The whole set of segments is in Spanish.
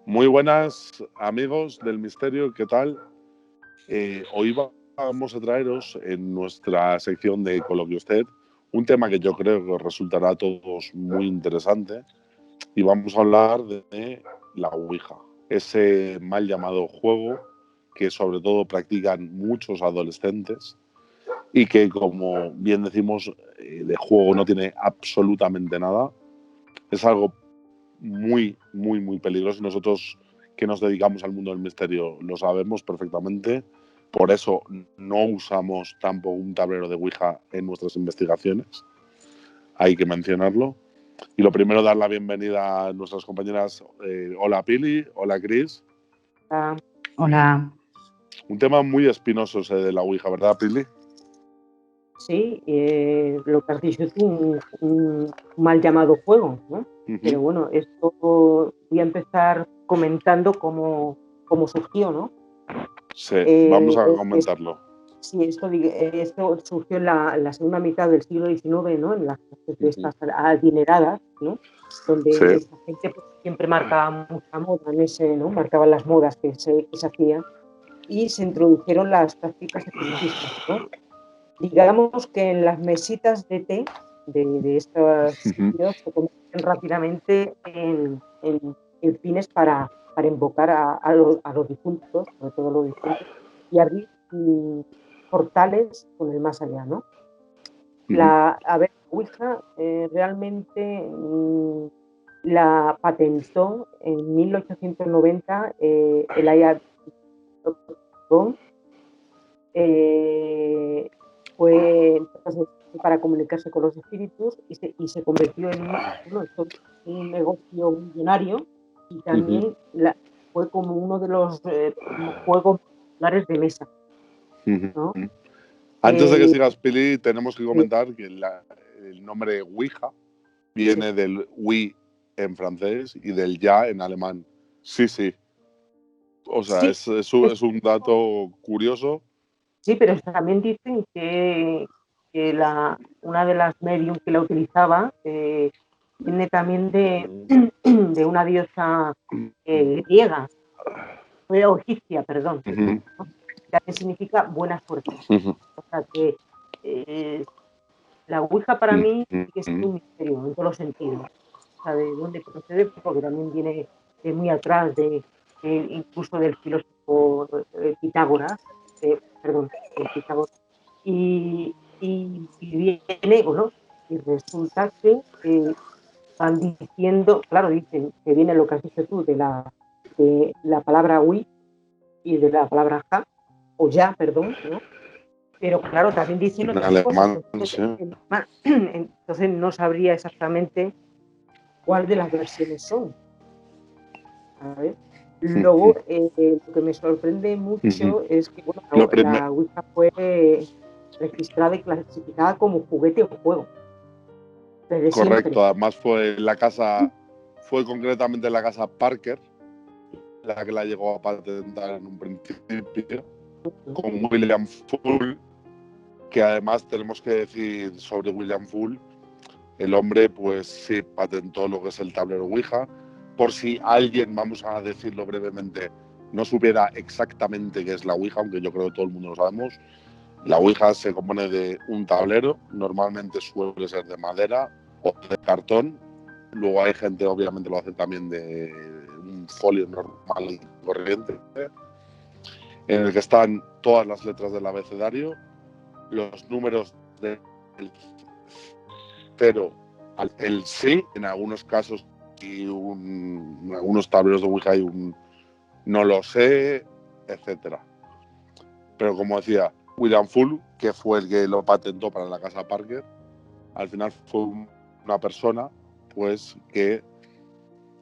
Muy buenas amigos del misterio, ¿qué tal? Hoy vamos a traeros en nuestra sección de Coloquio Usted un tema que yo creo que os resultará a todos muy interesante y vamos a hablar de la Ouija, ese mal llamado juego que sobre todo practican muchos adolescentes y que, como bien decimos, de juego no tiene absolutamente nada. Es algo muy peligroso. Nosotros que nos dedicamos al mundo del misterio lo sabemos perfectamente. Por eso no usamos tampoco un tablero de Ouija en nuestras investigaciones. Hay que mencionarlo. Y lo primero, dar la bienvenida a nuestras compañeras. Hola Pili, hola Cris. Hola. Un tema muy espinoso ese de la Ouija, ¿verdad, Pili? Sí, lo que has dicho es un mal llamado juego, ¿no? Pero bueno, esto voy a empezar comentando cómo surgió, ¿no? Sí, vamos a comentarlo. Sí, esto surgió en la segunda mitad del siglo XIX, ¿no? En las clases de estas adineradas, ¿no? Donde esta gente pues, siempre marcaba mucha moda en ese, ¿no? Marcaban las modas que se hacían y se introdujeron las prácticas espiritistas, ¿no? Digamos que en las mesitas de té de estos sitios se convierten rápidamente en fines para invocar a los difuntos, sobre todo los difuntos, y abrir portales con el más allá, ¿no? La Ouija realmente la patentó en 1890 el Aya fue entonces para comunicarse con los espíritus y se convirtió en un negocio millonario y también fue como uno de los juegos populares de mesa, ¿no? Antes de que sigas, Pili, tenemos que comentar que el nombre Ouija viene del oui en francés y del ya en alemán. Sí. O sea, es un dato curioso. Sí, pero también dicen que una de las medium que la utilizaba viene también de una diosa griega, o egipcia, perdón, que también significa buena suerte. O sea que la Ouija para mí sí que es un misterio en todos los sentidos. O sea, de dónde procede, porque también viene de muy atrás, incluso del filósofo Pitágoras, y viene, bueno, y resulta que van diciendo, claro, dicen que viene lo que has dicho tú de la palabra oui y de la palabra ja, o ya, perdón, ¿no? Pero claro, también dicen otras cosas. Entonces no sabría exactamente cuál de las versiones son. ¿Sabes? Luego, lo que me sorprende mucho es que bueno, la Ouija fue registrada y clasificada como juguete o juego. Correcto, siempre. Además fue concretamente la casa Parker la que la llegó a patentar en un principio, con William Full, que además tenemos que decir sobre William Full, el hombre pues sí patentó lo que es el tablero Ouija. Por si alguien, vamos a decirlo brevemente, no supiera exactamente qué es la Ouija, aunque yo creo que todo el mundo lo sabemos, la Ouija se compone de un tablero, normalmente suele ser de madera o de cartón. Luego hay gente, obviamente lo hace también de un folio normal y corriente, en el que están todas las letras del abecedario, los números del 0 al sí, en algunos casos y en algunos tableros de Ouija hay un no lo sé, etcétera. Pero como decía, William Full, que fue el que lo patentó para la casa Parker, al final fue una persona pues que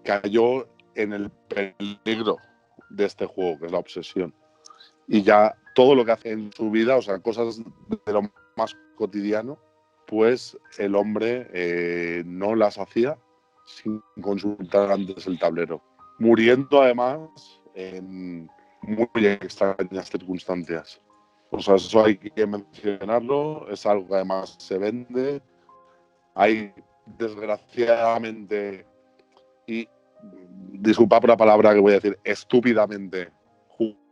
cayó en el peligro de este juego, que es la obsesión. Y ya todo lo que hace en su vida, o sea, cosas de lo más cotidiano, pues el hombre no las hacía sin consultar antes el tablero. Muriendo además en muy extrañas circunstancias. O sea, eso hay que mencionarlo, es algo que además se vende. Hay, desgraciadamente, y disculpa por la palabra que voy a decir, estúpidamente,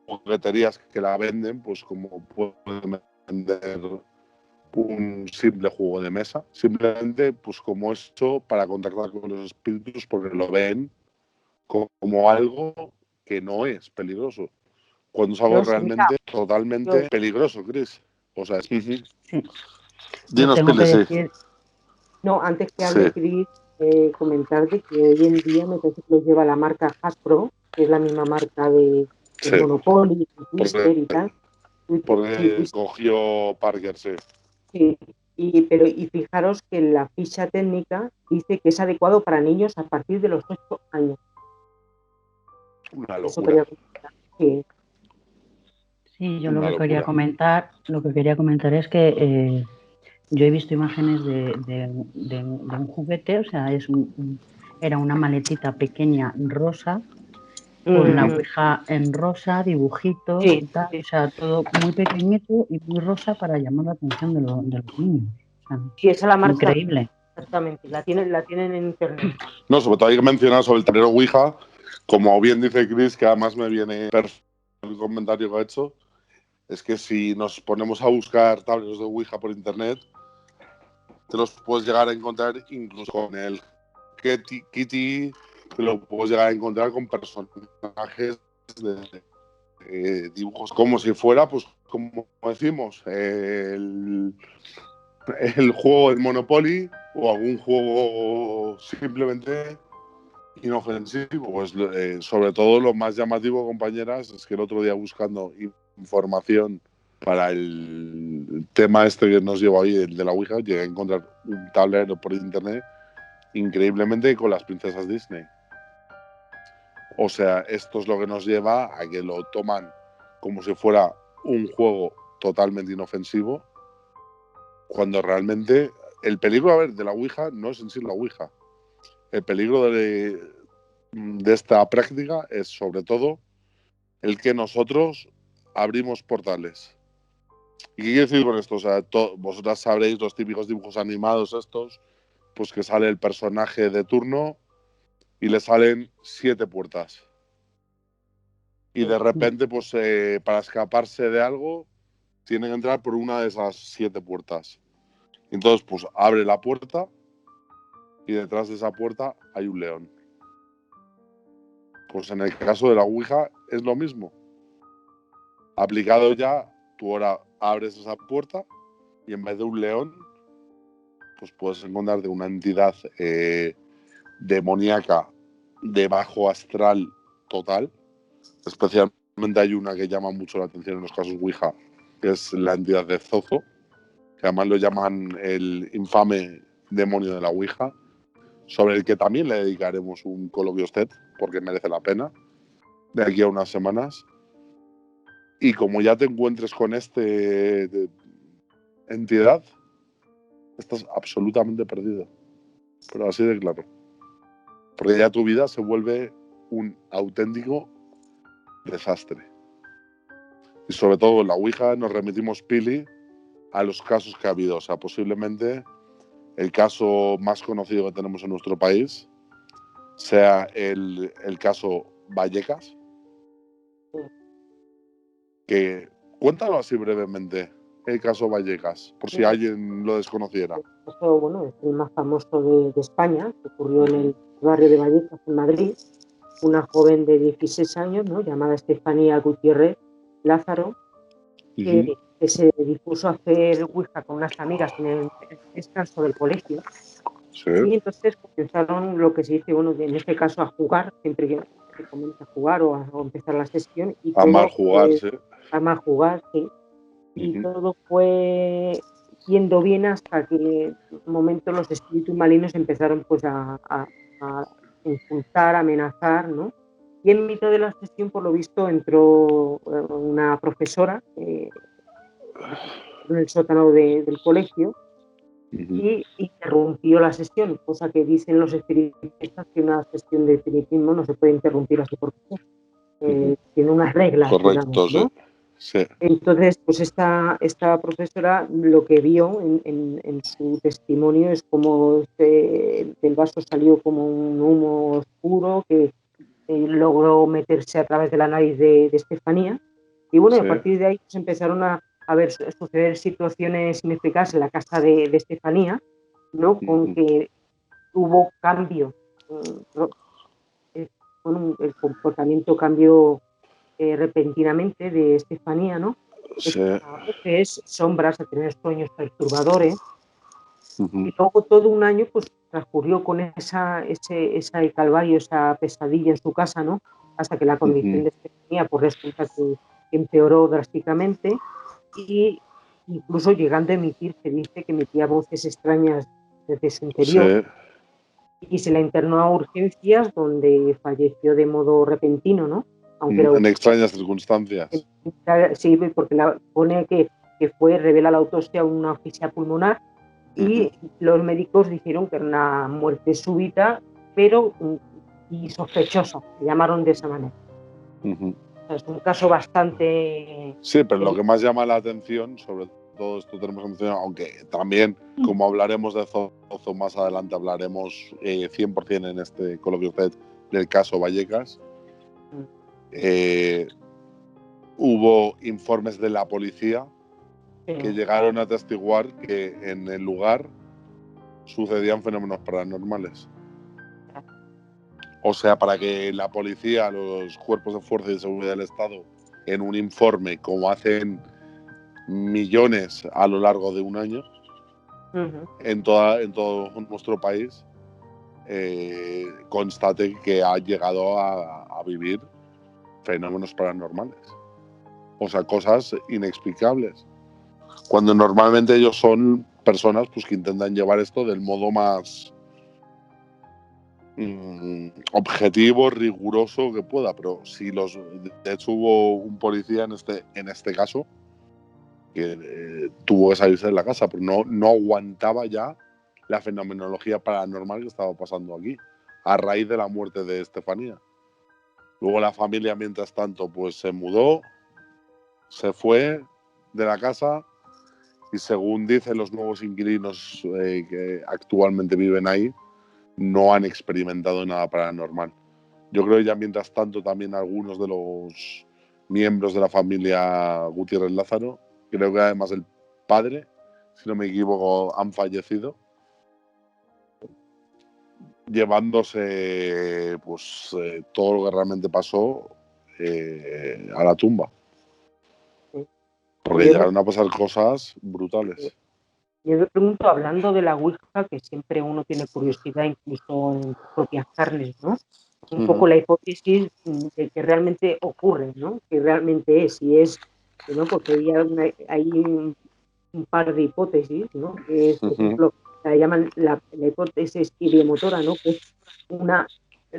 jugueterías que la venden, pues como pueden vender un simple juego de mesa, simplemente pues como eso para contactar con los espíritus, porque lo ven como algo que no es peligroso, cuando es algo No, sí, mira, realmente totalmente peligroso, Chris. O sea, Sí. dinos, Tengo que Pili, sí. decir, no, antes que Sí. hable Chris, comentarte que hoy en día me parece que lo lleva la marca Hasbro, que es la misma marca de Sí. Monopoly, Twister y tal. Porque cogió Parker, sí. Sí, y fijaros que la ficha técnica dice que es adecuado para niños a partir de los 8 años. Una Eso locura. quería comentar. Sí. sí, yo Una lo que quería locura. comentar es que yo he visto imágenes de un juguete, o sea, era una maletita pequeña rosa, con la ouija en rosa, dibujitos Sí, y tal, sí. o sea, todo muy pequeñito y muy rosa para llamar la atención de los niños. O sea, Sí, esa la marca, increíble. exactamente. La tienen en internet. No, sobre todo hay que mencionar sobre el tablero Ouija, como bien dice Chris, que además me viene perfecto el comentario que ha hecho, es que si nos ponemos a buscar tableros de Ouija por internet, te los puedes llegar a encontrar incluso con el Kitty, te lo puedes llegar a encontrar con personajes de dibujos, como si fuera, pues como decimos, el juego del Monopoly o algún juego simplemente inofensivo. Pues sobre todo lo más llamativo, compañeras, es que el otro día buscando información para el tema este que nos lleva hoy, el de la Ouija, llegué a encontrar un tablero por internet increíblemente con las princesas Disney. O sea, esto es lo que nos lleva a que lo toman como si fuera un juego totalmente inofensivo, cuando realmente el peligro, a ver, de la Ouija no es en sí la Ouija. El peligro de esta práctica es sobre todo el que nosotros abrimos portales. ¿Y qué quiero decir con esto? O sea, vosotras sabréis los típicos dibujos animados estos, pues que sale el personaje de turno y le salen 7 puertas. Y de repente, pues para escaparse de algo, tiene que entrar por una de esas 7 puertas. Entonces, pues abre la puerta y detrás de esa puerta hay un león. Pues en el caso de la Ouija es lo mismo. Aplicado ya, tú ahora abres esa puerta y en vez de un león, pues puedes encontrar de una entidad demoníaca de bajo astral total. Especialmente hay una que llama mucho la atención en los casos Ouija, que es la entidad de Zozo, que además lo llaman el infame demonio de la Ouija, sobre el que también le dedicaremos un coloquio a usted, porque merece la pena, de aquí a unas semanas. Y como ya te encuentres con entidad, estás absolutamente perdido. Pero así de claro. Porque ya tu vida se vuelve un auténtico desastre. Y sobre todo en la Ouija nos remitimos, Pili, a los casos que ha habido. O sea, posiblemente el caso más conocido que tenemos en nuestro país sea el caso Vallecas. Que cuéntalo así brevemente, el caso Vallecas, por si alguien lo desconociera. Eso, bueno, es el más famoso de España, que ocurrió en el barrio de Vallecas, en Madrid. Una joven de 16 años, ¿no?, llamada Estefanía Gutiérrez Lázaro, que se dispuso a hacer Ouija con unas amigas en el descanso del colegio. Sí. Y entonces comenzaron lo que se dice, bueno, en este caso a jugar, siempre que se comienza a jugar o a empezar la sesión. Y a mal jugar, sí. A mal jugar, sí. Y todo fue yendo bien hasta que en un momento los espíritus malignos empezaron pues a insultar, a amenazar, ¿no? Y en mitad de la sesión, por lo visto, entró una profesora en el sótano del colegio y interrumpió la sesión, cosa que dicen los espiritistas que una sesión de espiritismo no se puede interrumpir así porque tiene unas reglas. Correcto, digamos, ¿no? Sí. Entonces, pues esta profesora lo que vio en su testimonio es como del vaso salió como un humo oscuro que logró meterse a través de la nariz de Estefanía. Y bueno, Sí. a partir de ahí pues, empezaron a suceder situaciones inexplicables en la casa de Estefanía, ¿no? Con que hubo cambio, el comportamiento cambió repentinamente de Estefanía, ¿no? Sí. A veces sombras, a tener sueños perturbadores. Y luego todo un año pues transcurrió con ese calvario, esa pesadilla en su casa, ¿no? Hasta que la condición de Estefanía pues resulta que empeoró drásticamente y incluso llegando a emitir, se dice que emitía voces extrañas desde su interior. Sí. Y se la internó a urgencias donde falleció de modo repentino, ¿no? Aunque En extrañas circunstancias. sí, porque pone que revela la autopsia una asfixia pulmonar y los médicos dijeron que era una muerte súbita, pero y sospechosa, le llamaron de esa manera. Es un caso bastante... Sí, pero lo que más llama la atención, sobre todo esto tenemos que mencionar, aunque también, como hablaremos de Zozo más adelante, hablaremos 100% en este coloquio usted del caso Vallecas. Hubo informes de la policía que llegaron a atestiguar que en el lugar sucedían fenómenos paranormales. O sea, para que la policía, los cuerpos de fuerza y de seguridad del Estado, en un informe, como hacen millones a lo largo de un año, en todo nuestro país, constate que ha llegado a vivir fenómenos paranormales. O sea, cosas inexplicables. Cuando normalmente ellos son personas pues, que intentan llevar esto del modo más objetivo, riguroso que pueda. Pero si de hecho hubo un policía en este caso que tuvo que salirse de la casa, pero no aguantaba ya la fenomenología paranormal que estaba pasando aquí, a raíz de la muerte de Estefanía. Luego la familia, mientras tanto, pues se mudó, se fue de la casa y según dicen los nuevos inquilinos que actualmente viven ahí, no han experimentado nada paranormal. Yo creo que ya mientras tanto también algunos de los miembros de la familia Gutiérrez Lázaro, creo que además el padre, si no me equivoco, han fallecido, llevándose pues todo lo que realmente pasó a la tumba. Porque llegaron a pasar cosas brutales. Yo me pregunto, hablando de la Ouija, que siempre uno tiene curiosidad, incluso en sus propias carnes, ¿no? Un poco la hipótesis de que realmente ocurre, ¿no? Que realmente es, y es, ¿no? Porque hay un par de hipótesis, ¿no? Que es, por ejemplo, la llaman la hipótesis idiomotora, ¿no? Que es una,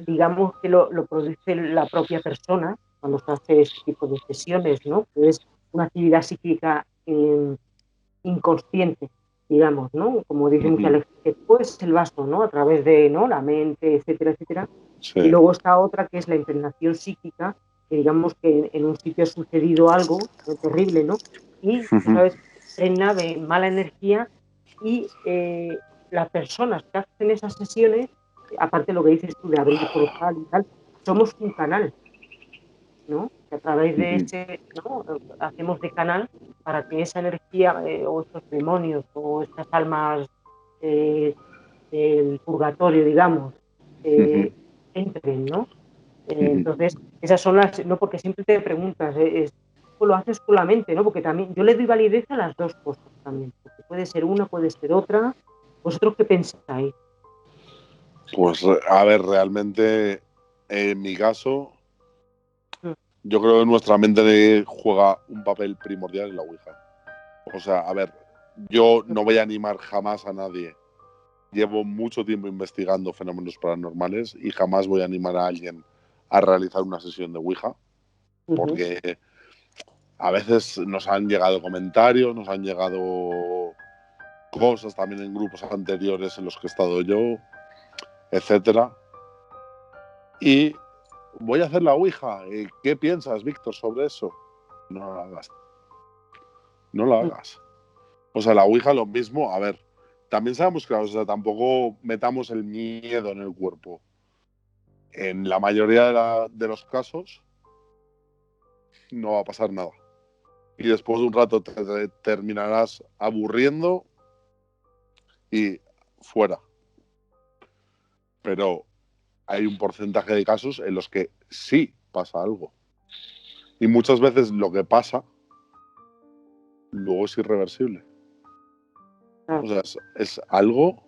digamos que lo produce la propia persona cuando se hace este tipo de sesiones, ¿no? Que es una actividad psíquica inconsciente, digamos, ¿no? Como dice mucha gente, pues el vaso, ¿no? A través de, ¿no? La mente, etcétera, etcétera. Sí. Y luego está otra que es la impregnación psíquica, que digamos que en un sitio ha sucedido algo terrible, ¿no? Y, ¿sabes? Impregna de mala energía y las personas que hacen esas sesiones, aparte de lo que dices tú de abrir portal y tal, somos un canal, ¿no? Que a través de ese, ¿no? Hacemos de canal para que esa energía o estos demonios o estas almas del purgatorio, digamos, entren, ¿no? Entonces, esas son las, no, porque siempre te preguntas, lo haces con la mente, ¿no? Porque también yo le doy validez a las dos cosas también, porque puede ser una, puede ser otra. ¿Vosotros qué pensáis? Pues a ver, realmente en mi caso, yo creo que nuestra mente juega un papel primordial en la Ouija. O sea, a ver, yo no voy a animar jamás a nadie. Llevo mucho tiempo investigando fenómenos paranormales y jamás voy a animar a alguien a realizar una sesión de Ouija, porque a veces nos han llegado comentarios, nos han llegado cosas también en grupos anteriores en los que he estado yo, etcétera. Y voy a hacer la Ouija. ¿Qué piensas, Víctor, sobre eso? No la hagas. No la hagas. O sea, la Ouija lo mismo. A ver, también seamos claros, o sea, tampoco metamos el miedo en el cuerpo. en la mayoría de los casos no va a pasar nada. Y después de un rato te terminarás aburriendo y fuera. Pero hay un porcentaje de casos en los que sí pasa algo. Y muchas veces lo que pasa luego es irreversible. O sea, es algo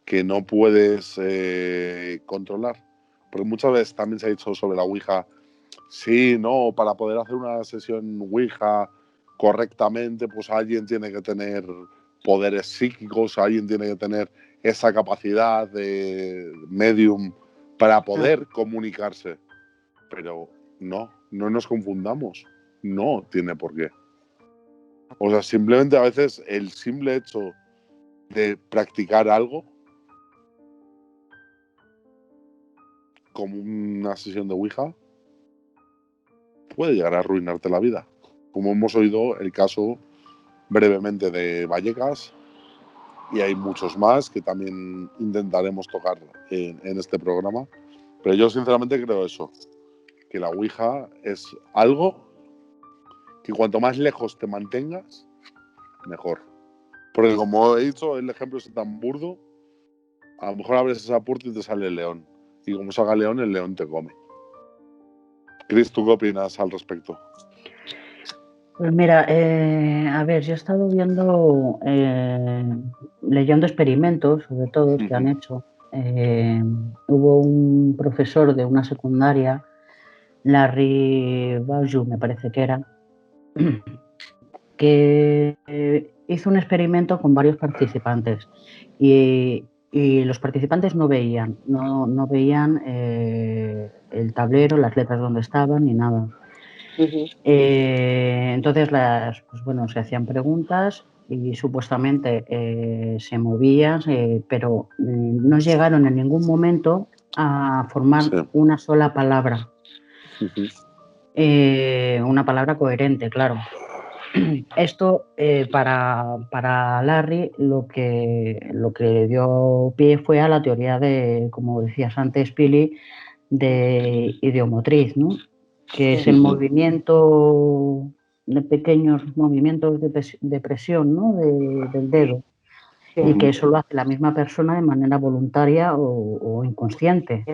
que no puedes controlar. Porque muchas veces también se ha dicho sobre la Ouija, sí, no, para poder hacer una sesión Ouija correctamente, pues alguien tiene que tener poderes psíquicos, alguien tiene que tener esa capacidad de medium para poder comunicarse. Pero no nos confundamos. No tiene por qué. O sea, simplemente a veces el simple hecho de practicar algo, como una sesión de Ouija, puede llegar a arruinarte la vida. Como hemos oído el caso brevemente de Vallecas, y hay muchos más que también intentaremos tocar en este programa. Pero yo sinceramente creo eso, que la Ouija es algo que cuanto más lejos te mantengas, mejor. Porque como he dicho, el ejemplo es tan burdo, a lo mejor abres esa puerta y te sale el león. Y como salga el león te come. Chris, ¿tú qué opinas al respecto? Pues mira, a ver, yo he estado viendo, leyendo experimentos, sobre todo, que han hecho. Hubo un profesor de una secundaria, Larry Bauju, me parece que era, que hizo un experimento con varios participantes y los participantes no veían el tablero, las letras donde estaban ni nada. Entonces, pues se hacían preguntas y supuestamente se movían, pero no llegaron en ningún momento a formar una sola palabra. Una palabra coherente, claro. Esto para Larry lo que dio pie fue a la teoría de, como decías antes, Pili, de ideomotriz, ¿no? Que es el movimiento de pequeños movimientos de presión, ¿no? del dedo, y que eso lo hace la misma persona de manera voluntaria o inconsciente.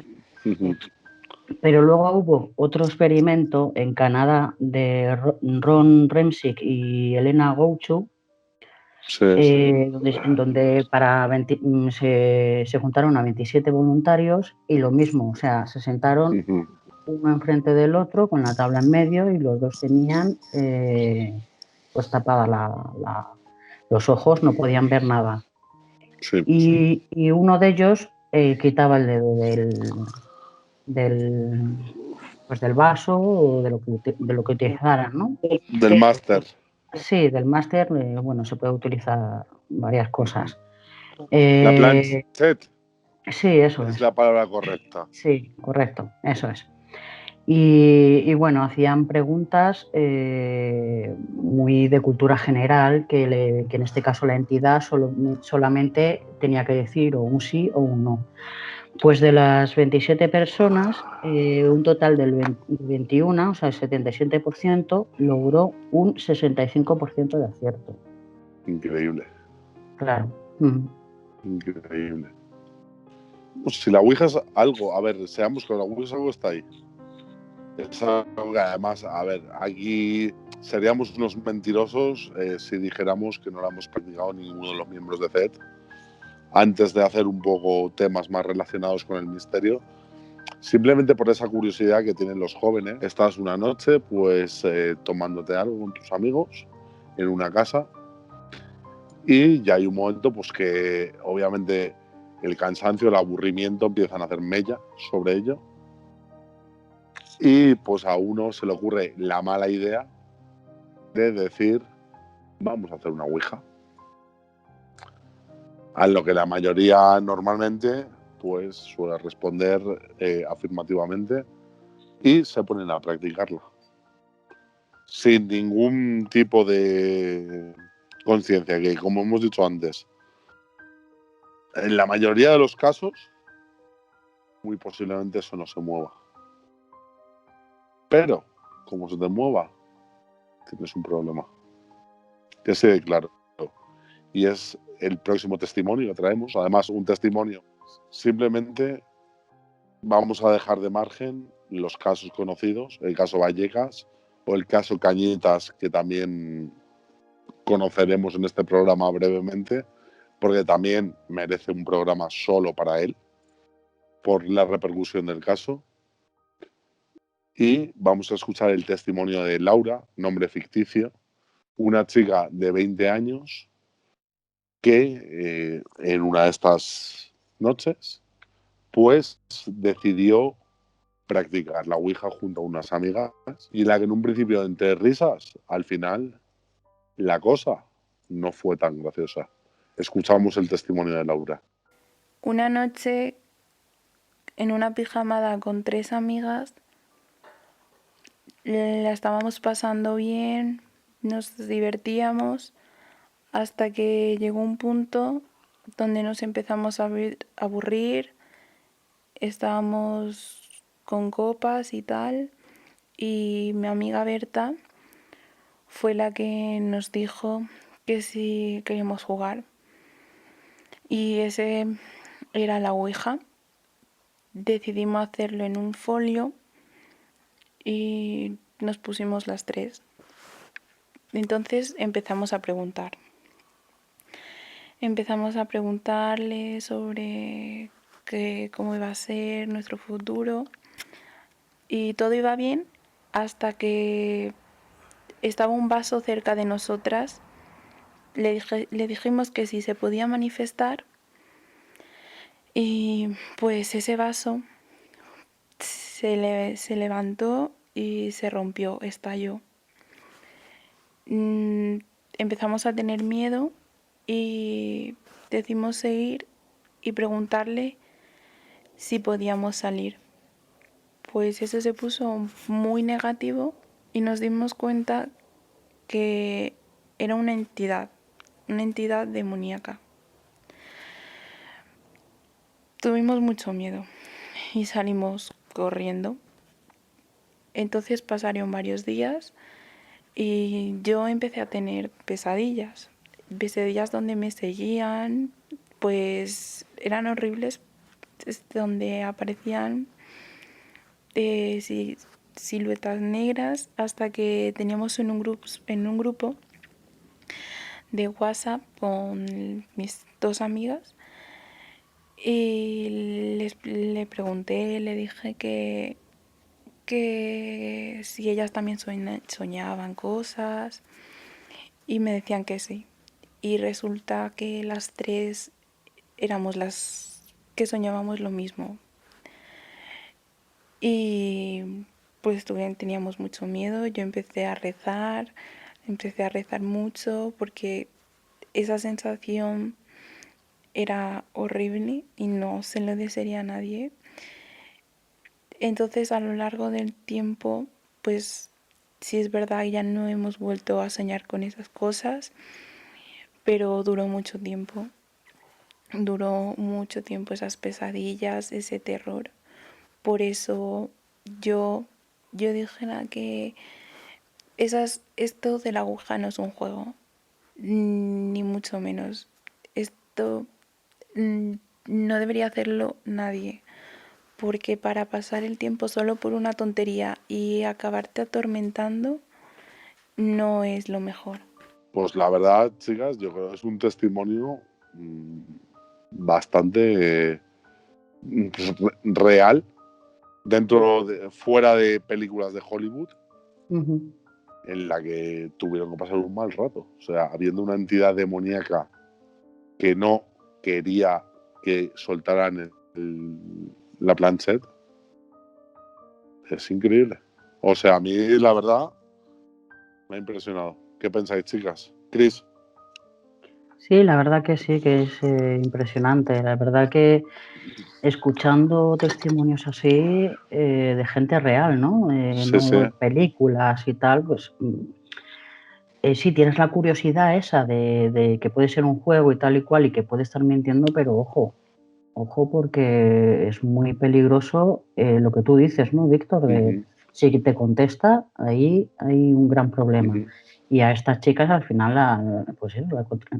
Pero luego hubo otro experimento en Canadá de Ron Remsick y Elena Goucho, donde se juntaron a 27 voluntarios y lo mismo, o sea, se sentaron uno enfrente del otro con la tabla en medio y los dos tenían pues tapada los ojos, no podían ver nada. Y uno de ellos quitaba el dedo del vaso o de lo que utilizaran, ¿no? Del máster. Sí, del máster, se puede utilizar varias cosas. La planchette. Sí, eso es. Es la palabra correcta. Sí, correcto, eso es. Y hacían preguntas muy de cultura general, que en este caso la entidad solamente tenía que decir o un sí o un no. Pues de las 27 personas, un total del 21, o sea, el 77%, logró un 65% de acierto. Increíble. Claro. Increíble. Pues si la Ouija es algo, a ver, seamos que la Ouija es algo que está ahí. Es algo que además, a ver, aquí seríamos unos mentirosos si dijéramos que no la hemos practicado ninguno de los miembros de CET antes de hacer un poco temas más relacionados con el misterio. Simplemente por esa curiosidad que tienen los jóvenes. Estás una noche pues tomándote algo con tus amigos en una casa y ya hay un momento pues que obviamente el cansancio, el aburrimiento empiezan a hacer mella sobre ello y pues a uno se le ocurre la mala idea de decir vamos a hacer una Ouija. A lo que la mayoría normalmente pues suele responder afirmativamente y se ponen a practicarla sin ningún tipo de conciencia, que como hemos dicho antes, en la mayoría de los casos muy posiblemente eso no se mueva. Pero, como se te mueva, tienes un problema. Que se claro. Y es el próximo testimonio que traemos. Además, un testimonio. Simplemente vamos a dejar de margen los casos conocidos, el caso Vallecas o el caso Cañitas, que también conoceremos en este programa brevemente, porque también merece un programa solo para él, por la repercusión del caso. Y vamos a escuchar el testimonio de Laura, nombre ficticio, una chica de 20 años que en una de estas noches pues decidió practicar la Ouija junto a unas amigas y la que en un principio entre risas, al final la cosa no fue tan graciosa. Escuchamos el testimonio de Laura. Una noche, en una pijamada con 3 amigas, la estábamos pasando bien, nos divertíamos, hasta que llegó un punto donde nos empezamos a aburrir, estábamos con copas y tal, y mi amiga Berta fue la que nos dijo que si queríamos jugar. Y ese era la Ouija. Decidimos hacerlo en un folio y nos pusimos las 3. Entonces empezamos a preguntar. Empezamos a preguntarle sobre cómo iba a ser nuestro futuro y todo iba bien hasta que estaba un vaso cerca de nosotras. Le dijimos que si se podía manifestar y pues ese vaso se levantó y se rompió, estalló. Empezamos a tener miedo y decidimos seguir y preguntarle si podíamos salir. Pues eso se puso muy negativo y nos dimos cuenta que era una entidad demoníaca. Tuvimos mucho miedo y salimos corriendo. Entonces pasaron varios días y yo empecé a tener pesadillas donde me seguían, pues eran horribles, donde aparecían siluetas negras, hasta que teníamos en un grupo de WhatsApp con mis 2 amigas y le pregunté, le dije que si ellas también soñaban cosas y me decían que sí. Y resulta que las 3 éramos las que soñábamos lo mismo. Y pues teníamos mucho miedo. Yo empecé a rezar mucho porque esa sensación era horrible y no se lo desearía a nadie. Entonces, a lo largo del tiempo, pues sí es verdad, ya no hemos vuelto a soñar con esas cosas, pero duró mucho tiempo esas pesadillas, ese terror. Por eso yo dije que esto de la aguja no es un juego, ni mucho menos. Esto no debería hacerlo nadie, porque para pasar el tiempo solo por una tontería y acabarte atormentando no es lo mejor. Pues la verdad, chicas, yo creo que es un testimonio bastante real, fuera de películas de Hollywood, en la que tuvieron que pasar un mal rato. O sea, habiendo una entidad demoníaca que no quería que soltaran la planchette. Es increíble. O sea, a mí la verdad me ha impresionado. ¿Qué pensáis, chicas? Chris. Sí, la verdad que sí, que es impresionante. La verdad que escuchando testimonios así de gente real, ¿no? Sí, no sí. películas y tal, pues sí, tienes la curiosidad esa de que puede ser un juego y tal y cual y que puede estar mintiendo, pero ojo, ojo porque es muy peligroso lo que tú dices, ¿no, Víctor? Si te contesta, ahí hay un gran problema. Y a estas chicas al final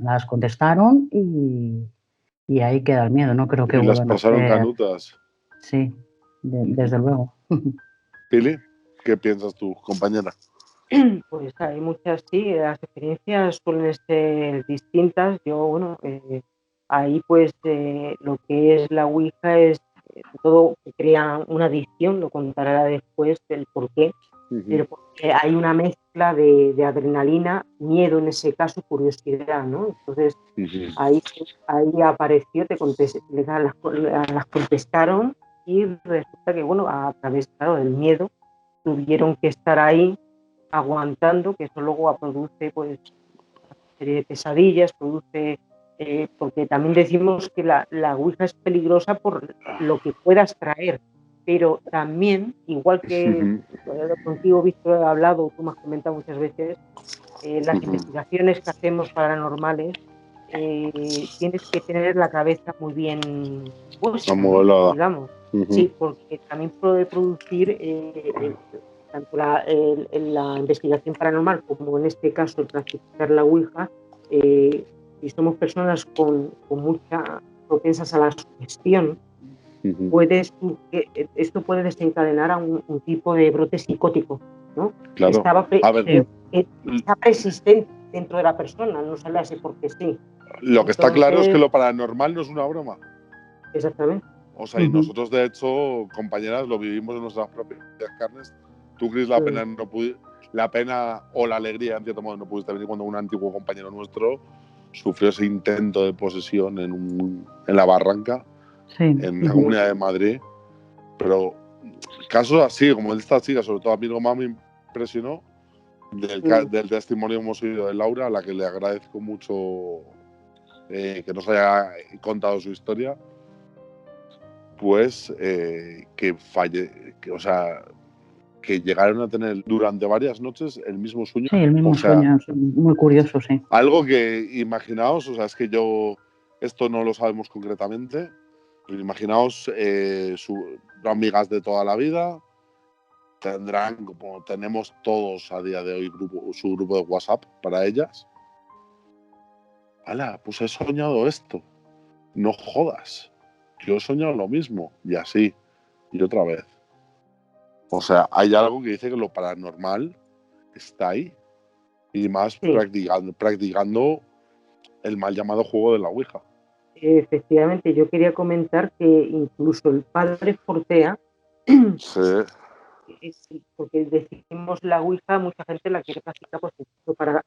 las contestaron y ahí queda el miedo. No creo que las vuelvan a pasaron hacer... canutas. Sí, desde luego. Pili, ¿qué piensas tú, compañera? Pues hay muchas, sí, las experiencias suelen ser distintas. Yo, bueno, ahí pues lo que es la Ouija es todo que crea una adicción, lo contará después el por qué, pero porque hay una mezcla de adrenalina, miedo en ese caso, curiosidad, ¿no? Entonces ahí apareció, las contestaron y resulta que, bueno, a través, claro, del miedo tuvieron que estar ahí aguantando, que eso luego produce pues una serie de pesadillas, produce porque también decimos que la Ouija es peligrosa por lo que puedas traer, pero también, igual que contigo, Víctor, he hablado, tú me has comentado muchas veces, las investigaciones que hacemos paranormales, tienes que tener la cabeza muy bien puesta, ¿no? Digamos. Sí, porque también puede producir tanto la investigación paranormal como en este caso el practicar la Ouija, si somos personas con mucha propensas a la sugestión, esto puede desencadenar a un tipo de brote psicótico, ¿no? Claro. Está persistente dentro de la persona, no sale así porque sí. Lo que está claro es que lo paranormal no es una broma. Exactamente. O sea, y nosotros, de hecho, compañeras, lo vivimos en nuestras propias carnes. Tú, Cris, la pena o la alegría, en cierto modo, no pudiste venir cuando un antiguo compañero nuestro sufrió ese intento de posesión en la Barranca, en la Comunidad de Madrid. Pero casos así, como el de esta chica, sobre todo a mí lo que más me impresionó del testimonio que hemos oído de Laura, a la que le agradezco mucho que nos haya contado su historia, pues que llegaron a tener durante varias noches el mismo sueño. Sí, el mismo sueño, muy curioso, sí. Algo que, imaginaos, o sea, es que esto no lo sabemos concretamente, pero imaginaos amigas de toda la vida, tendrán, como tenemos todos a día de hoy, su grupo de WhatsApp para ellas. ¡Hala! Pues he soñado esto. No jodas. Yo he soñado lo mismo. Y así. Y otra vez. O sea, hay algo que dice que lo paranormal está ahí. Y más practicando el mal llamado juego de la Ouija. Efectivamente, yo quería comentar que incluso el padre Fortea, porque decimos la Ouija, mucha gente la quiere practicar pues, para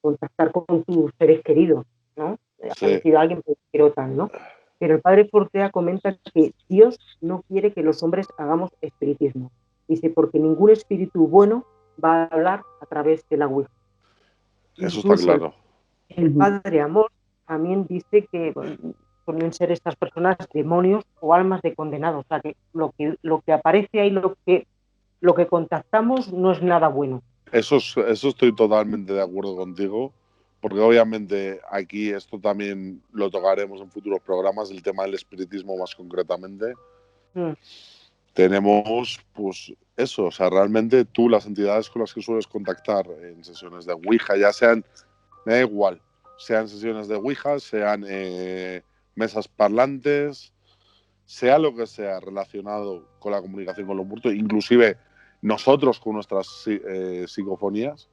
contactar con tus seres queridos, ¿no? Ha fallecido alguien, pero tal, ¿no? Pero el padre Fortea comenta que Dios no quiere que los hombres hagamos espiritismo. Dice, porque ningún espíritu bueno va a hablar a través de la Ouija. Eso está claro. El padre Amor también dice que suelen ser estas personas demonios o almas de condenados. O sea, que lo que aparece ahí, lo que contactamos no es nada bueno. Eso estoy totalmente de acuerdo contigo, porque obviamente aquí esto también lo tocaremos en futuros programas, el tema del espiritismo más concretamente. Tenemos, pues eso, o sea, realmente tú, las entidades con las que sueles contactar en sesiones de Ouija, ya sean, me da igual, sean sesiones de Ouija, sean mesas parlantes, sea lo que sea relacionado con la comunicación con los muertos, inclusive nosotros con nuestras psicofonías,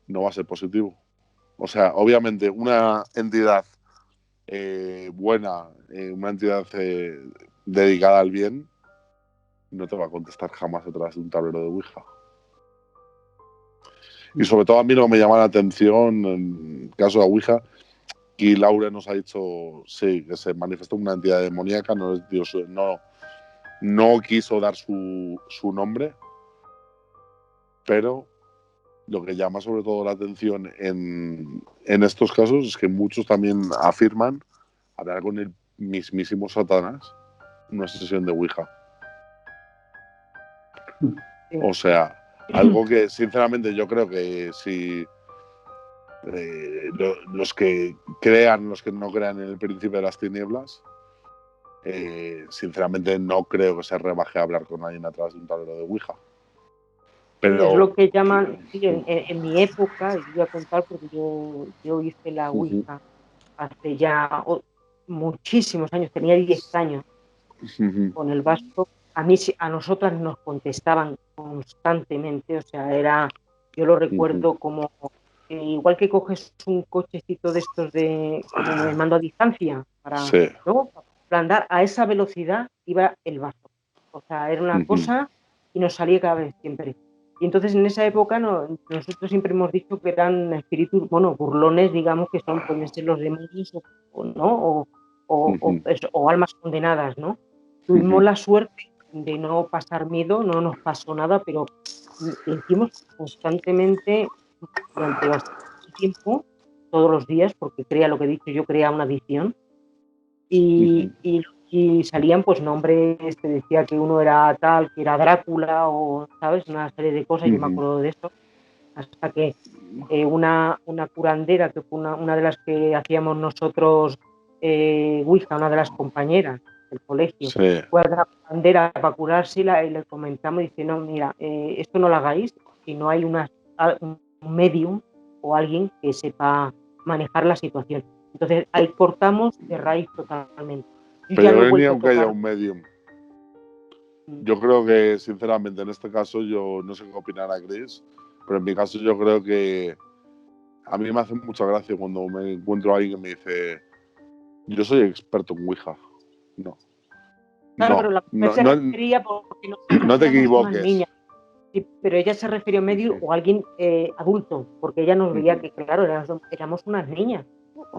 no va a ser positivo. O sea, obviamente una entidad buena, una entidad dedicada al bien, no te va a contestar jamás a través de un tablero de Ouija. Y sobre todo a mí lo que me llama la atención en el caso de Ouija, que Laura nos ha dicho, sí, que se manifestó una entidad demoníaca, no es Dios, no quiso dar su nombre, pero lo que llama sobre todo la atención en estos casos es que muchos también afirman hablar con el mismísimo Satanás en una sesión de Ouija. O sea, algo que sinceramente yo creo que si los que crean, los que no crean en el príncipe de las tinieblas, sinceramente no creo que se rebaje a hablar con alguien a través de un tablero de Ouija. Pero es lo que llaman, sí, en mi época, y voy a contar porque yo hice la Ouija hace ya muchísimos años, tenía 10 años con el vasco. A nosotras nos contestaban constantemente, o sea, yo lo recuerdo como, igual que coges un cochecito de estos como el mando a distancia, sí. ¿no? Para andar a esa velocidad iba el vasco. O sea, era una cosa y nos salía cada vez siempre. Y entonces en esa época nosotros siempre hemos dicho que eran espíritus, bueno, burlones, digamos, que pueden ser los demonios ¿no? o almas condenadas, ¿no? Tuvimos la suerte de no pasar miedo, no nos pasó nada, pero hicimos constantemente durante bastante tiempo, todos los días, porque crea lo que he dicho, yo creaba una adicción, y salían pues nombres, te decía que uno era tal, que era Drácula, o sabes, una serie de cosas, yo me acuerdo de eso, hasta que una curandera, que fue una de las que hacíamos nosotros, Ouija, una de las compañeras del colegio, Sí. fue a la curandera para curarse y le comentamos, y dice, no, mira, esto no lo hagáis si no hay un medium o alguien que sepa manejar la situación. Entonces ahí cortamos de raíz totalmente. Yo Pero ya no he yo ni vuelto a aunque haya tocar. un medium. Yo creo que, sinceramente, en este caso, yo no sé qué opinará Chris, pero en mi caso yo creo que a mí me hace mucha gracia cuando me encuentro a alguien que me dice, yo soy experto en Ouija. No. Claro, pero la mujer se refería porque no te éramos unas equivoques. niñas. Sí, pero ella se refirió a medium o a alguien adulto, porque ella nos veía que, claro, éramos unas niñas.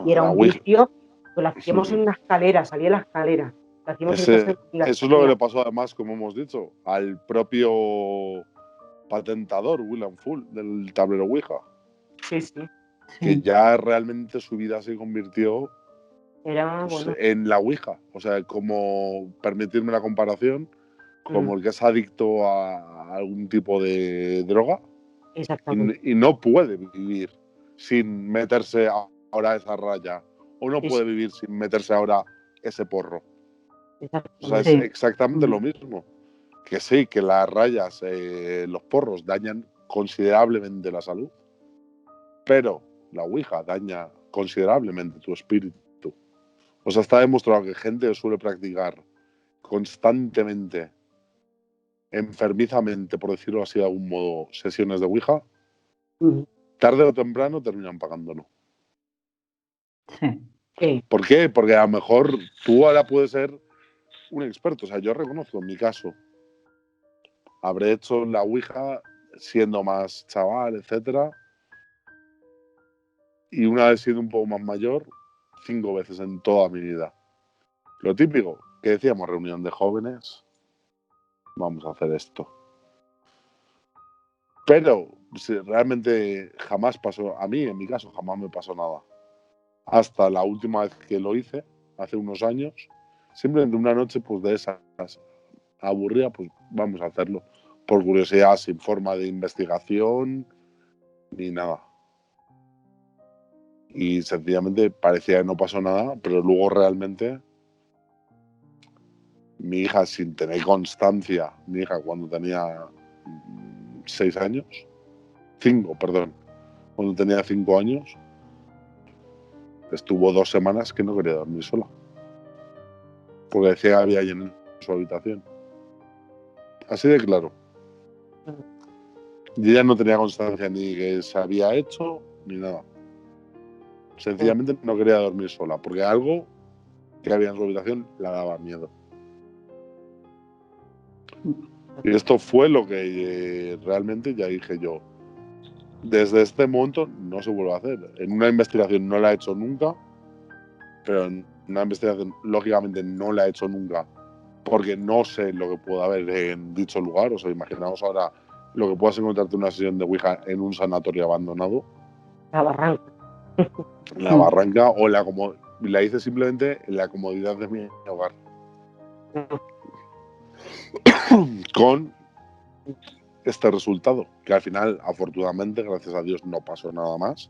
Y era un vicio, pues lo hacíamos en una escalera, salía la escalera. Lo hacíamos en casa de eso es lo que le pasó, además, como hemos dicho, al propio patentador, William Full, del tablero Ouija. Sí, sí. Que ya realmente su vida se convirtió en la Ouija. O sea, como, permitirme la comparación, como el que es adicto a algún tipo de droga y no puede vivir sin meterse ahora esa raya, o no puede vivir sin meterse ahora ese porro. O sea, es exactamente lo mismo. Que sí, que las rayas, los porros dañan considerablemente la salud, pero la Ouija daña considerablemente tu espíritu. O sea, está demostrado que gente que suele practicar constantemente, enfermizamente, por decirlo así de algún modo, sesiones de Ouija, tarde o temprano terminan pagándolo. Sí. ¿Por qué? Porque a lo mejor tú ahora puedes ser un experto. O sea, yo reconozco en mi caso, habré hecho la Ouija siendo más chaval, etcétera, y una vez siendo un poco más mayor, 5 veces en toda mi vida. Lo típico, que decíamos, reunión de jóvenes, vamos a hacer esto. Pero si realmente jamás pasó, a mí en mi caso jamás me pasó nada. Hasta la última vez que lo hice, hace unos años, simplemente una noche pues de esas aburrida, pues vamos a hacerlo. Por curiosidad, sin forma de investigación ni nada. Y sencillamente parecía que no pasó nada, pero luego realmente mi hija, sin tener constancia, mi hija cuando tenía 6 años, 5, perdón, cuando tenía 5 años, estuvo 2 semanas que no quería dormir sola. Porque decía que había alguien en su habitación. Así de claro. Y ella no tenía constancia ni que se había hecho, ni nada. Sencillamente no quería dormir sola, porque algo que había en su habitación la daba miedo. Y esto fue lo que realmente ya dije yo. Desde este momento no se vuelve a hacer. En una investigación no la he hecho nunca, pero en una investigación lógicamente no la he hecho nunca, porque no sé lo que pueda haber en dicho lugar. O sea, imaginaos ahora lo que puedas encontrarte en una sesión de Ouija en un sanatorio abandonado. La barranca. La barranca, o la hice simplemente en la comodidad de mi hogar. Con este resultado, que al final, afortunadamente, gracias a Dios, no pasó nada más.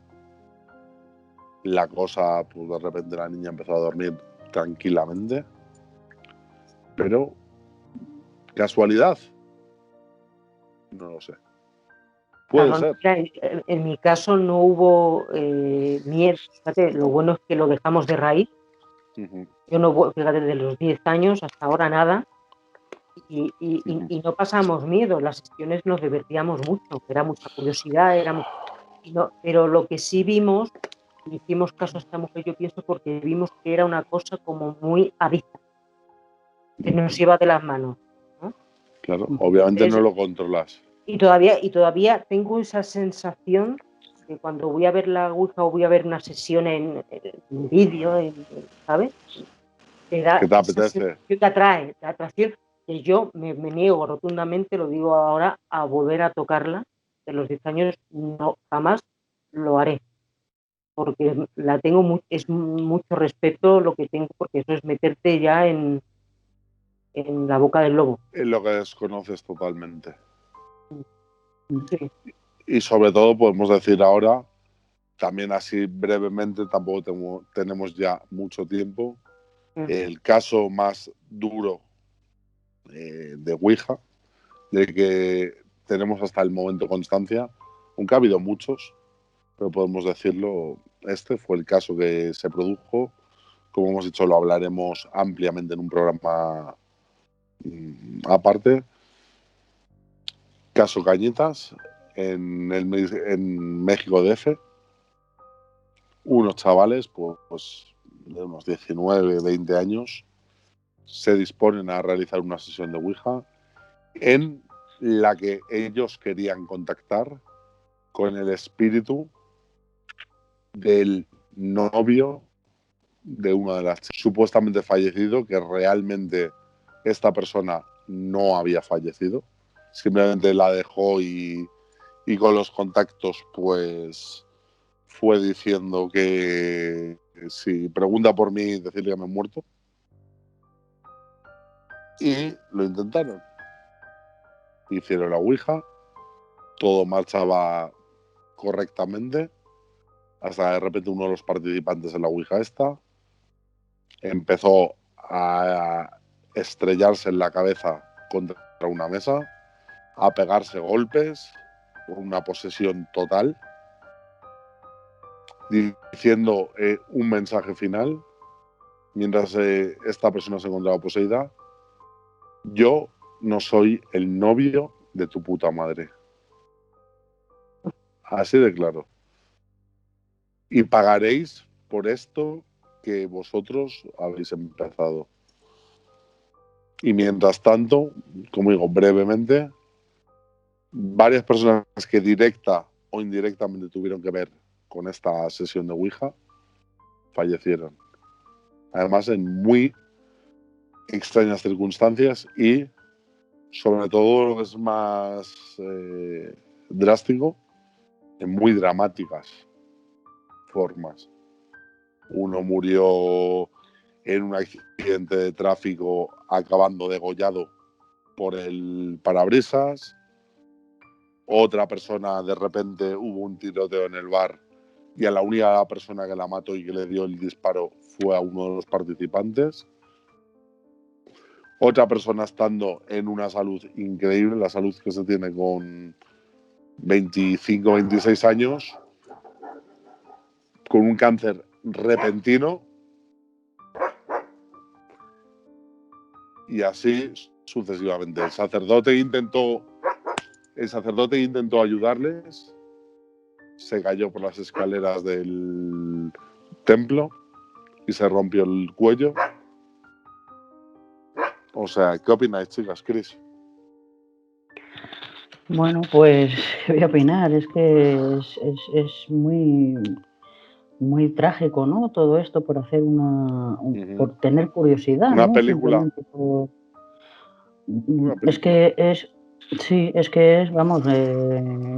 la cosa, pues de repente la niña empezó a dormir tranquilamente. Pero, ¿casualidad? No lo sé. Puede ser. En mi caso no hubo miedo. Fíjate, lo bueno es que lo dejamos de raíz. Yo no, fíjate, desde los 10 años hasta ahora nada. Y no pasamos miedo. Las sesiones nos divertíamos mucho. Era mucha curiosidad, pero lo que sí vimos, y hicimos caso a esta mujer, yo pienso, porque vimos que era una cosa como muy adicta, que nos iba de las manos, ¿no? Claro, obviamente no lo controlas. Y todavía tengo esa sensación de cuando voy a ver la Ouija o voy a ver una sesión en vídeo, ¿sabes? Te da ¿Qué te apetece? Te atrae, la atracción, que yo me niego rotundamente, lo digo ahora, a volver a tocarla. De los 10 años no, jamás lo haré, porque la tengo es mucho respeto lo que tengo, porque eso es meterte ya en la boca del lobo. Es lo que desconoces totalmente. Sí. Y sobre todo podemos decir ahora, también así brevemente, tampoco tenemos ya mucho tiempo, el caso más duro de Ouija, de que tenemos hasta el momento constancia, aunque ha habido muchos, pero podemos decirlo, este fue el caso que se produjo. Como hemos dicho, lo hablaremos ampliamente en un programa aparte. Caso Cañitas, en México DF. Unos chavales, pues de unos 19, 20 años, se disponen a realizar una sesión de Ouija en la que ellos querían contactar con el espíritu del novio de una de las chicas, supuestamente fallecido, que realmente esta persona no había fallecido, simplemente la dejó y con los contactos pues fue diciendo que si pregunta por mí, decirle que me he muerto. Y lo intentaron. Hicieron la Ouija, todo marchaba correctamente, hasta de repente uno de los participantes en la Ouija empezó a estrellarse en la cabeza contra una mesa, a pegarse golpes, una posesión total, diciendo un mensaje final mientras esta persona se encontraba poseída: yo no soy el novio de tu puta madre. Así de claro. Y pagaréis por esto que vosotros habéis empezado. Y mientras tanto, como digo brevemente, varias personas que directa o indirectamente tuvieron que ver con esta sesión de Ouija fallecieron. Además, en muy extrañas circunstancias y, sobre todo, lo que es más drástico, en muy dramáticas formas. Uno murió en un accidente de tráfico acabando degollado por el parabrisas. Otra persona, de repente, hubo un tiroteo en el bar y a la única persona que la mató y que le dio el disparo fue a uno de los participantes. Otra persona estando en una salud increíble, la salud que se tiene con 25, 26 años, con un cáncer repentino, y así sucesivamente. El sacerdote intentó ayudarles, se cayó por las escaleras del templo y se rompió el cuello. O sea, ¿qué opináis, chicas? Cris. Bueno, pues, ¿qué voy a opinar? Es que es muy, muy trágico, ¿no? Todo esto por hacer por tener curiosidad, Una ¿no? película. Simplemente es que es, vamos,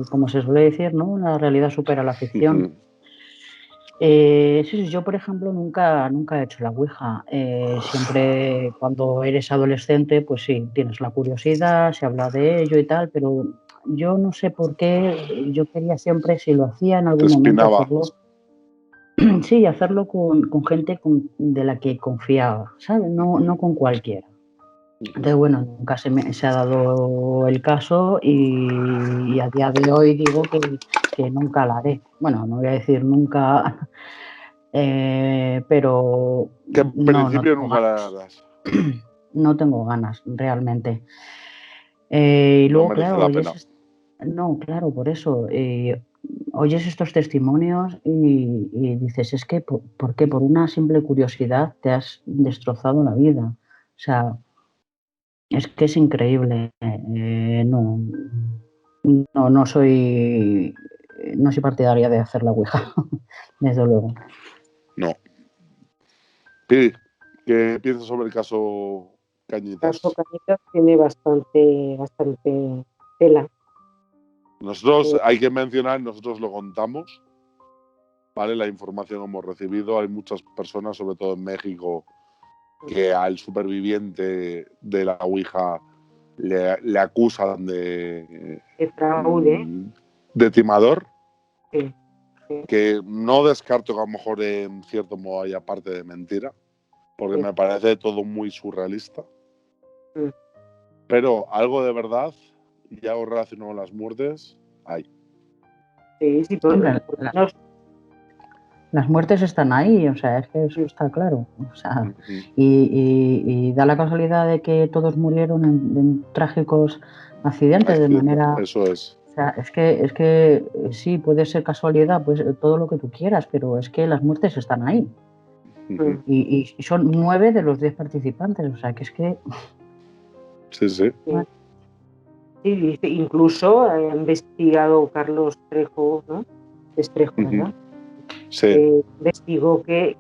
como se suele decir, ¿no? La realidad supera la ficción. Sí, yo, por ejemplo, nunca he hecho la Ouija. Siempre cuando eres adolescente, pues sí, tienes la curiosidad, se habla de ello y tal, pero yo no sé por qué, yo quería siempre, si lo hacía en algún momento, hacerlo. Sí, hacerlo con gente de la que confiaba, ¿sabes? No con cualquiera. Entonces, bueno, nunca se ha dado el caso y a día de hoy digo que nunca la haré. Bueno, no voy a decir nunca, pero Que en no principio tengo nunca la ganas. harás. No tengo ganas, realmente. Y No luego, merece claro, la pena. no, claro, por eso, oyes estos testimonios y dices, es que, ¿por qué? Por una simple curiosidad te has destrozado la vida. O sea, es que es increíble. No soy partidaria de hacer la ouija, desde luego. No. Pidi, ¿qué piensas sobre el caso Cañitas? El caso Cañitas tiene bastante tela. Nosotros, hay que mencionar, nosotros lo contamos, ¿vale? La información que hemos recibido. Hay muchas personas, sobre todo en México, que al superviviente de la ouija le acusan de fraude. De timador. Sí. Que no descarto que a lo mejor en cierto modo haya parte de mentira, porque Sí. me parece todo muy surrealista. Pero algo de verdad, y algo relacionado con las muertes, hay. Sí, Hombre, las muertes están ahí, o sea, es que eso está claro. O sea, y da la casualidad de que todos murieron en trágicos accidentes de manera. Eso es. O sea, es que sí, puede ser casualidad, pues todo lo que tú quieras, pero es que las muertes están ahí. Y son 9 de los 10 participantes, o sea, que es que. Sí, sí. Sí, incluso ha investigado Carlos Trejo, ¿no? Es Trejo, ¿verdad? Sí. Investigó que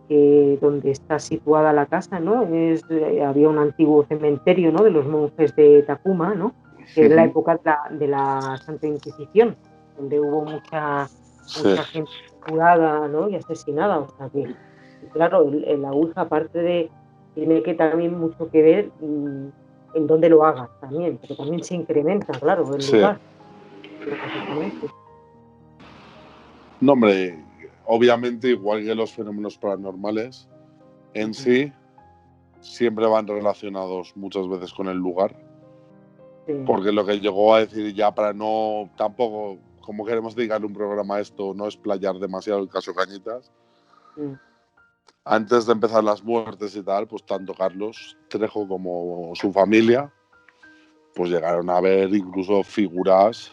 donde está situada la casa, ¿no? Había un antiguo cementerio, ¿no? De los monjes de Tacuma, ¿no? Que es la época de la Santa Inquisición, donde hubo mucha gente jurada, ¿no? Y asesinada. O sea que, claro, la ouija, aparte de, tiene que también mucho que ver en dónde lo hagas también, pero también se incrementa, claro, el lugar. Lógicamente. No, hombre, obviamente, igual que los fenómenos paranormales, en sí siempre van relacionados muchas veces con el lugar. Porque lo que llegó a decir, ya para no, tampoco, como queremos dedicarle un programa a esto, no explayar demasiado el caso Cañitas. Antes de empezar las muertes y tal, pues tanto Carlos Trejo como su familia, pues llegaron a ver incluso figuras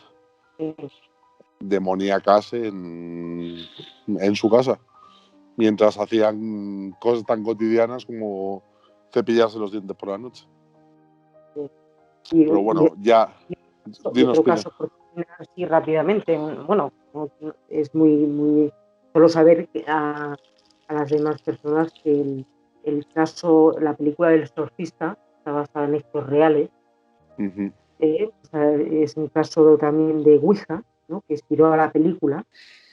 demoníacas en su casa, mientras hacían cosas tan cotidianas como cepillarse los dientes por la noche. Pero bueno, ya. Dinos, otro caso, por terminar así rápidamente, bueno, es muy solo saber a las demás personas que el caso, la película del exorcista está basada en hechos reales. O sea, es un caso también de ouija, ¿no? Que inspiró a la película,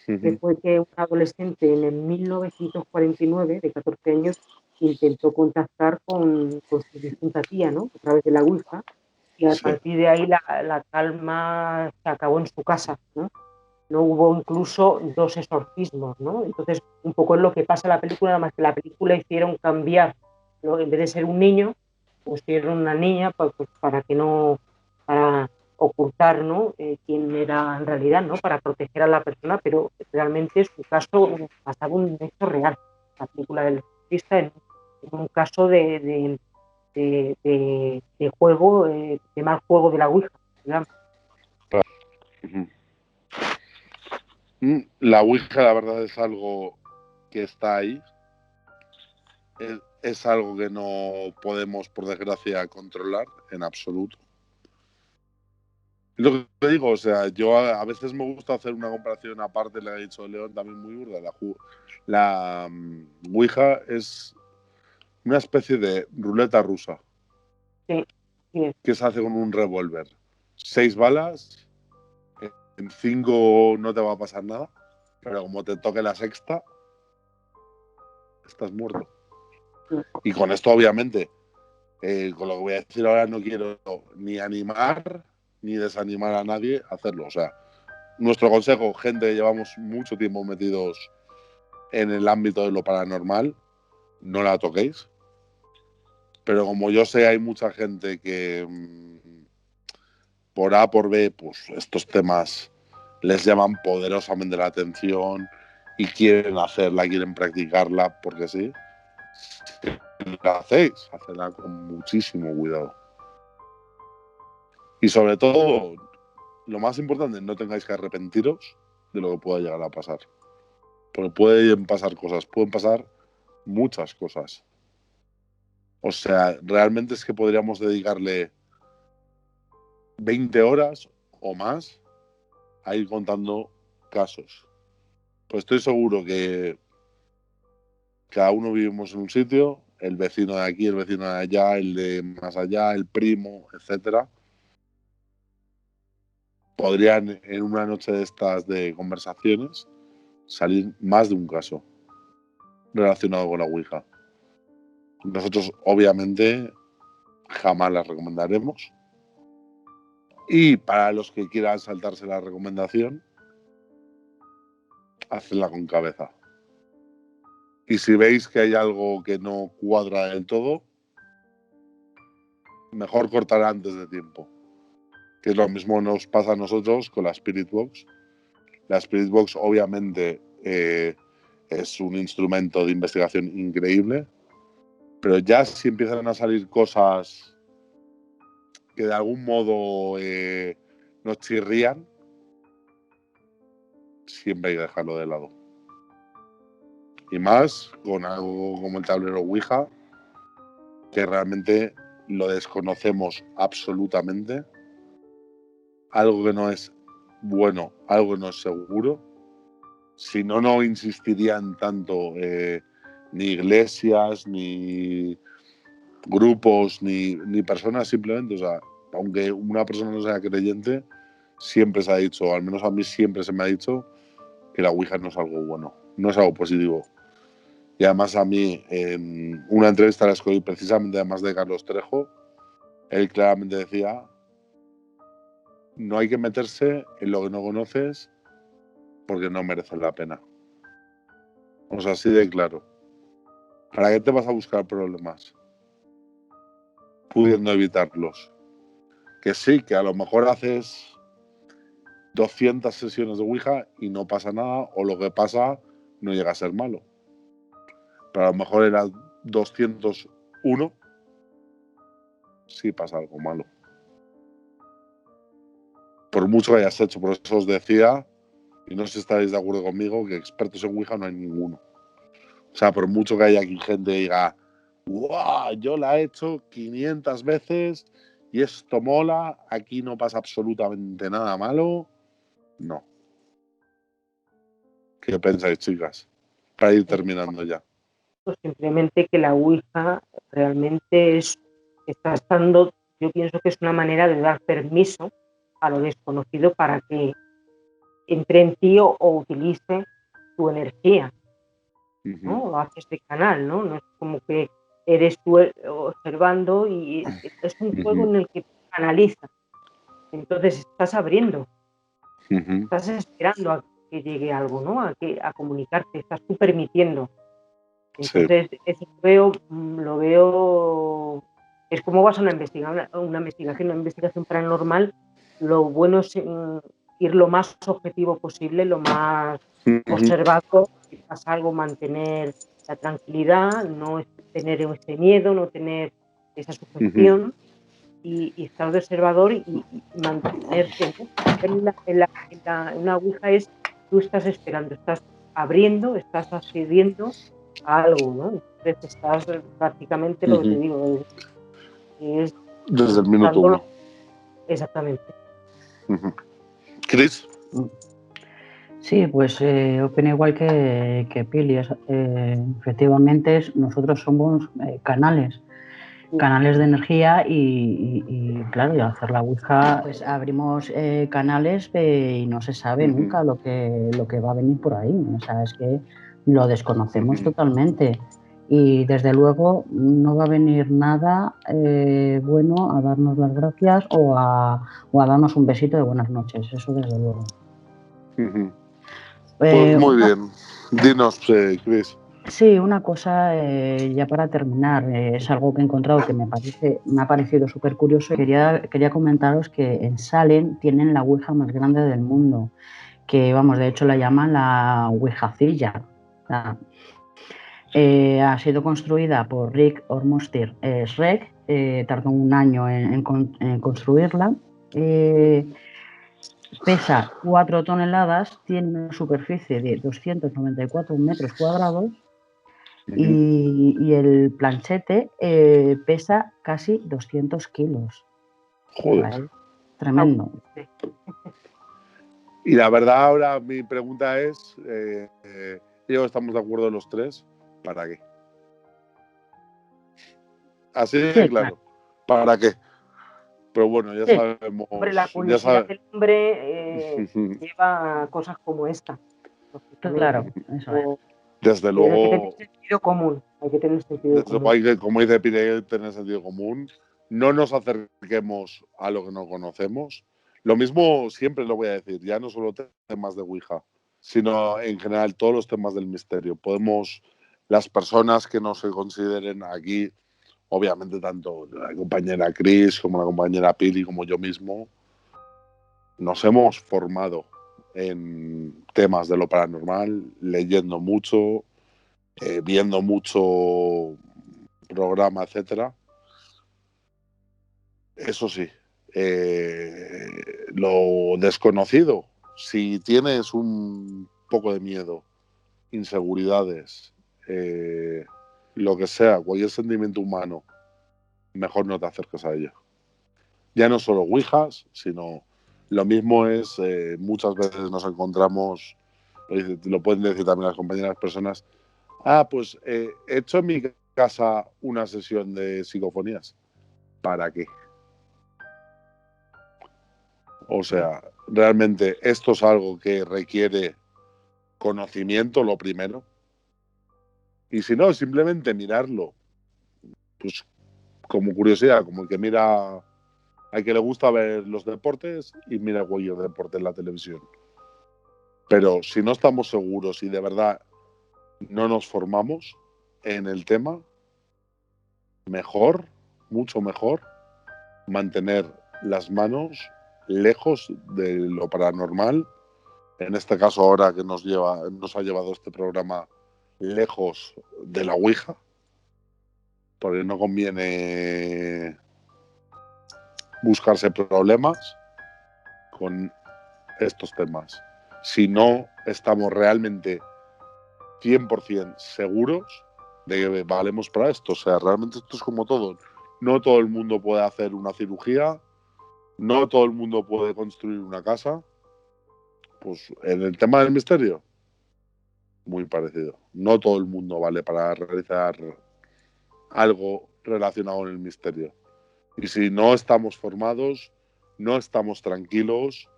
que fue que un adolescente en el 1949, de 14 años, intentó contactar con su difunta tía, ¿no? A través de la ouija, y a partir de ahí la calma se acabó en su casa, ¿no? No hubo incluso 2 exorcismos, ¿no? Entonces, un poco es lo que pasa en la película, nada más que la película hicieron cambiar, ¿no? En vez de ser un niño, pusieron una niña pues, para que no, para ocultar, ¿no? Quién era en realidad, ¿no? Para proteger a la persona, pero realmente su caso basado en un hecho real. La película del exorcista en un caso de juego, de mal juego de la ouija, digamos. La ouija, la verdad, es algo que está ahí. Es algo que no podemos, por desgracia, controlar en absoluto. Lo que te digo, o sea, yo a veces me gusta hacer una comparación aparte, le ha dicho León también muy burda. La ouija es una especie de ruleta rusa. Sí. Que se hace con un revólver. 6 balas, en 5 no te va a pasar nada, pero como te toque la sexta, estás muerto. Y con esto, obviamente, con lo que voy a decir ahora, no quiero ni animar ni desanimar a nadie a hacerlo. O sea, nuestro consejo, gente que llevamos mucho tiempo metidos en el ámbito de lo paranormal, no la toquéis. Pero como yo sé, hay mucha gente que por A, por B, pues estos temas les llaman poderosamente la atención y quieren hacerla, quieren practicarla, porque sí. Si la hacéis, hacedla con muchísimo cuidado. Y sobre todo, lo más importante, no tengáis que arrepentiros de lo que pueda llegar a pasar. Porque pueden pasar cosas, pueden pasar muchas cosas. O sea, realmente es que podríamos dedicarle 20 horas o más a ir contando casos. Pues estoy seguro que cada uno vivimos en un sitio, el vecino de aquí, el vecino de allá, el de más allá, el primo, etcétera. Podrían en una noche de estas de conversaciones salir más de un caso relacionado con la Ouija. Nosotros obviamente jamás las recomendaremos. Y para los que quieran saltarse la recomendación, hacedla con cabeza. Y si veis que hay algo que no cuadra del todo, mejor cortar antes de tiempo. Que es lo mismo nos pasa a nosotros con la Spirit Box. La Spirit Box obviamente es un instrumento de investigación increíble, pero ya si empiezan a salir cosas que de algún modo nos chirrían, siempre hay que dejarlo de lado. Y más con algo como el tablero Ouija, que realmente lo desconocemos absolutamente. Algo que no es bueno, algo que no es seguro. Si no, no insistirían tanto ni iglesias, ni grupos, ni personas simplemente. O sea, aunque una persona no sea creyente, siempre se ha dicho, o al menos a mí siempre se me ha dicho, que la Ouija no es algo bueno, no es algo positivo. Y además a mí, en una entrevista la escogí precisamente además de Carlos Trejo, él claramente decía, no hay que meterse en lo que no conoces porque no merece la pena. O sea, así de claro. ¿Para qué te vas a buscar problemas? Pudiendo evitarlos. Que sí, que a lo mejor haces 200 sesiones de Ouija y no pasa nada, o lo que pasa no llega a ser malo. Pero a lo mejor era 201, sí pasa algo malo. Por mucho que hayas hecho, por eso os decía, y no sé si estáis de acuerdo conmigo, que expertos en Ouija no hay ninguno. O sea, por mucho que haya aquí gente que diga, ¡guau! Yo la he hecho 500 veces y esto mola, aquí no pasa absolutamente nada malo. No. ¿Qué pensáis, chicas? Para ir terminando ya. Pues simplemente que la Ouija realmente está estando, yo pienso que es una manera de dar permiso a lo desconocido para que entre en ti o utilice tu energía, ¿no? O haces de canal, ¿no? No es como que eres tú observando y es un juego en el que canalizas. Entonces estás abriendo, estás esperando a que llegue algo, ¿no? A comunicarte, estás tú permitiendo. Entonces, sí. Eso lo veo, es como vas a una investigación paranormal, lo bueno es ir lo más objetivo posible, lo más observado, si pasa algo, mantener la tranquilidad, no tener ese miedo, no tener esa sujeción y estar de observador y mantenerse, ¿no? En una Ouija tú estás esperando, estás abriendo, estás accediendo a algo, ¿no? Entonces estás prácticamente lo que te digo, es desde el minuto 1. Exactamente. ¿Chris? Sí, pues opino igual que Pili. Efectivamente, nosotros somos canales de energía y claro, y al hacer la Ouija pues abrimos canales y no se sabe nunca lo que va a venir por ahí. O sea, es que lo desconocemos totalmente y desde luego no va a venir nada bueno a darnos las gracias o a darnos un besito de buenas noches, eso desde luego. Pues muy bien. Dinos, Chris. Sí, una cosa ya para terminar, es algo que he encontrado que me ha parecido súper curioso. Quería comentaros que en Salem tienen la ouija más grande del mundo, que vamos, de hecho la llaman la ouijacilla. Ha sido construida por Rick Ormsted Schreck, tardó un año en construirla. Pesa 4 toneladas, tiene una superficie de 294 metros cuadrados y el planchete pesa casi 200 kilos. Joder. O sea, tremendo. Y la verdad ahora mi pregunta es, yo estamos de acuerdo los tres, ¿para qué? Así de claro. ¿Para qué? Pero bueno, ya sabemos. Hombre, la curiosidad del hombre lleva cosas como esta. Claro, eso es. Desde luego. Hay que tener sentido común. Hay que tener sentido común. Como dice Pire, hay que tener sentido común. No nos acerquemos a lo que no conocemos. Lo mismo siempre lo voy a decir, ya no solo temas de Ouija, sino en general todos los temas del misterio. Las personas que no se consideren aquí, obviamente tanto la compañera Chris como la compañera Pili como yo mismo, nos hemos formado en temas de lo paranormal, leyendo mucho, viendo mucho programa, etcétera. Eso sí, lo desconocido, si tienes un poco de miedo, inseguridades, lo que sea, cualquier sentimiento humano, mejor no te acerques a ello. Ya no solo ouijas, sino lo mismo es, muchas veces nos encontramos, lo pueden decir también las compañeras personas, pues he hecho en mi casa una sesión de psicofonías. ¿Para qué? O sea, realmente esto es algo que requiere conocimiento, lo primero. Y si no, simplemente mirarlo, pues como curiosidad, como el que mira, al que le gusta ver los deportes y mira cualquier deporte en la televisión. Pero si no estamos seguros y de verdad no nos formamos en el tema, mejor, mucho mejor, mantener las manos lejos de lo paranormal. En este caso ahora que nos ha llevado este programa lejos de la Ouija, porque no conviene buscarse problemas con estos temas. Si no estamos realmente 100% seguros de que valemos para esto. O sea, realmente esto es como todo. No todo el mundo puede hacer una cirugía, no todo el mundo puede construir una casa. Pues en el tema del misterio, muy parecido. No todo el mundo vale para realizar algo relacionado con el misterio. Y si no estamos formados, no estamos tranquilos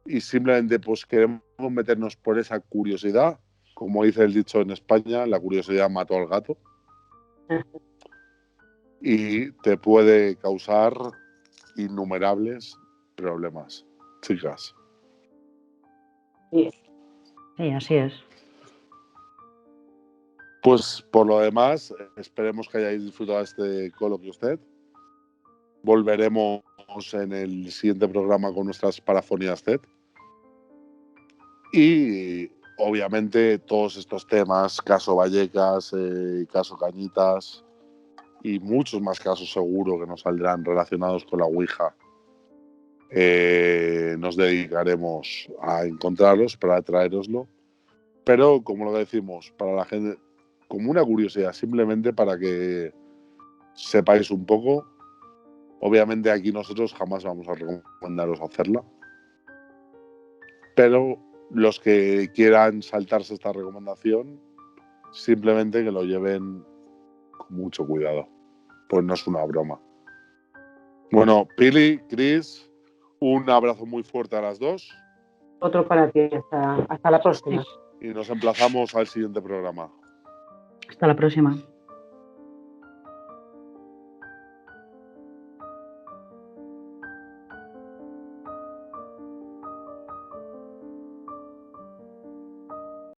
y simplemente pues queremos meternos por esa curiosidad, como dice el dicho en España, la curiosidad mató al gato y te puede causar innumerables problemas, chicas. Sí, así es. Pues por lo demás, esperemos que hayáis disfrutado este coloquio usted. Volveremos en el siguiente programa con nuestras parafonías TED. Y obviamente todos estos temas, caso Vallecas, caso Cañitas y muchos más casos seguro que nos saldrán relacionados con la Ouija, nos dedicaremos a encontrarlos para traeroslo. Pero como lo decimos, para la gente, como una curiosidad, simplemente para que sepáis un poco. Obviamente aquí nosotros jamás vamos a recomendaros hacerla. Pero los que quieran saltarse esta recomendación, simplemente que lo lleven con mucho cuidado. Pues no es una broma. Bueno, Pili, Chris, un abrazo muy fuerte a las dos. Otro para ti, hasta la próxima. Y nos emplazamos al siguiente programa. Hasta la próxima.